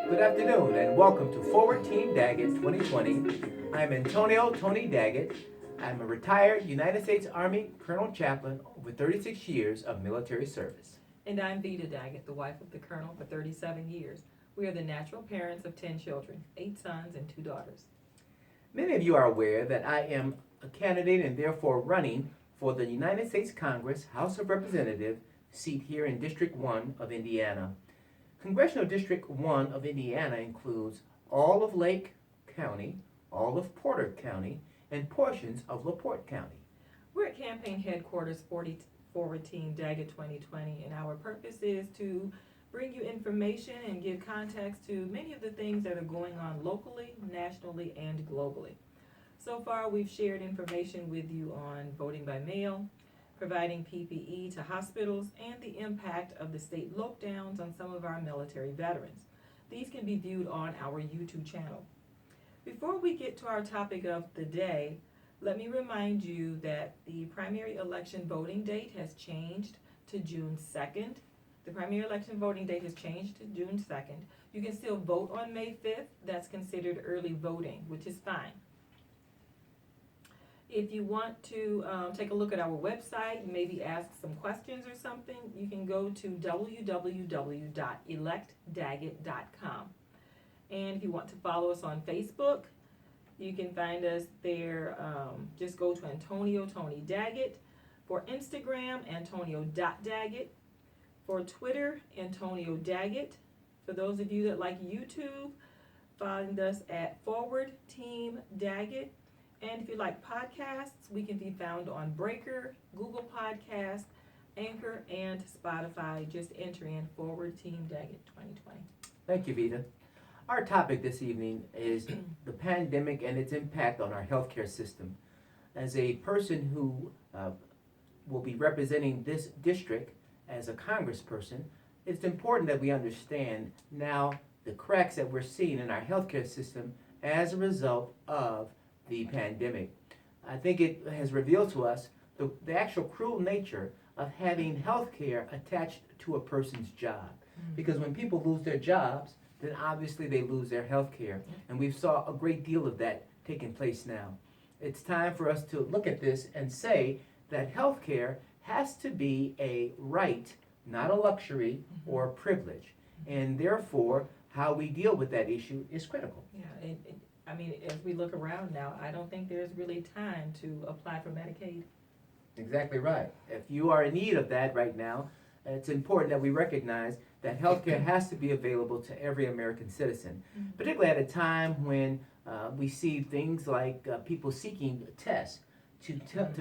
Good afternoon and welcome to Forward Team Daggett 2020. I'm Antonio Tony Daggett. I'm a retired United States Army Colonel Chaplain with 36 years of military service. And I'm Vita Daggett, the wife of the Colonel for 37 years. We are the natural parents of 10 children, 8 sons and 2 daughters. Many of you are aware that I am a candidate and therefore running for the United States Congress House of Representatives seat here in District 1 of Indiana. Congressional District 1 of Indiana includes all of Lake County, all of Porter County, and portions of LaPorte County. We're at campaign headquarters Forward Team Daggett 2020, and our purpose is to bring you information and give context to many of the things that are going on locally, nationally, and globally. So far, we've shared information with you on voting by mail, providing PPE to hospitals, and the impact of the state lockdowns on some of our military veterans. These can be viewed on our YouTube channel. Before we get to our topic of the day, let me remind you that the primary election voting date has changed to June 2nd. The primary election voting date has changed to June 2nd. You can still vote on May 5th. That's considered early voting, which is fine. If you want to take a look at our website, maybe ask some questions or something, you can go to www.electdaggett.com. And if you want to follow us on Facebook, you can find us there. Just go to Antonio Tony Daggett. For Instagram, Antonio.Daggett. For Twitter, Antonio Daggett. For those of you that like YouTube, find us at Forward Team Daggett. And if you like podcasts, we can be found on Breaker, Google Podcasts, Anchor, and Spotify. Just enter in Forward Team Daggett 2020. Thank you, Vita. Our topic this evening is the pandemic and its impact on our healthcare system. As a person who will be representing this district as a congressperson, it's important that we understand now the cracks that we're seeing in our healthcare system as a result of the pandemic. I think it has revealed to us the actual cruel nature of having healthcare attached to a person's job. Because when people lose their jobs, then obviously they lose their health care. And we've saw a great deal of that taking place now. It's time for us to look at this and say that health care has to be a right, not a luxury or a privilege. And therefore, how we deal with that issue is critical. Yeah, I mean, as we look around now, I don't think there's really time to apply for Medicaid. Exactly right. If you are in need of that right now, it's important that we recognize that healthcare has to be available to every American citizen, particularly at a time when we see things like people seeking tests to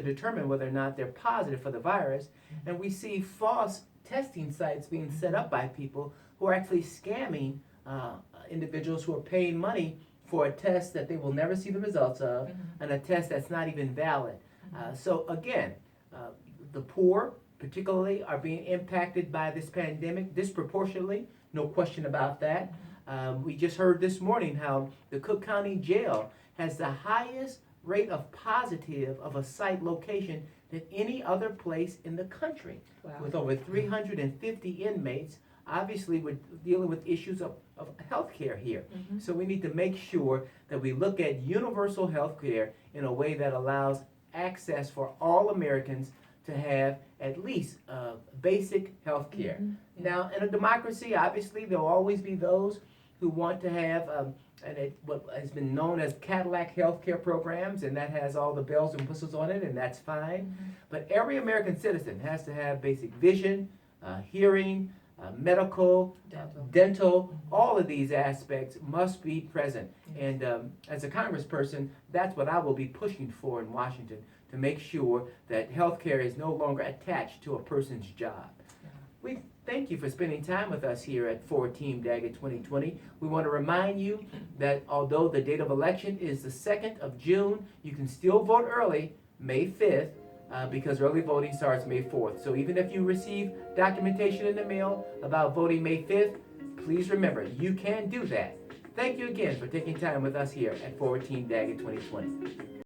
determine whether or not they're positive for the virus, and we see false testing sites being set up by people who are actually scamming individuals who are paying money for a test that they will never see the results of, and a test that's not even valid. So again, the poor particularly are being impacted by this pandemic disproportionately, no question about that. We just heard this morning how the Cook County Jail has the highest rate of positive of a site location than any other place in the country. Wow. With over 350 inmates. Obviously, we're dealing with issues of health care here. So we need to make sure that we look at universal health care in a way that allows access for all Americans to have at least basic health care. Now, in a democracy, obviously, there will always be those who want to have what has been known as Cadillac health care programs, and that has all the bells and whistles on it, and that's fine. But every American citizen has to have basic vision, hearing, medical, dental, all of these aspects must be present. And as a congressperson, that's what I will be pushing for in Washington, to make sure that health care is no longer attached to a person's job. We thank you for spending time with us here at Forward Team Daggett 2020. We want to remind you that although the date of election is the 2nd of June, you can still vote early, May 5th, because early voting starts May 4th. So even if you receive documentation in the mail about voting May 5th, please remember, you can do that. Thank you again for taking time with us here at Forward Team Daggett 2020.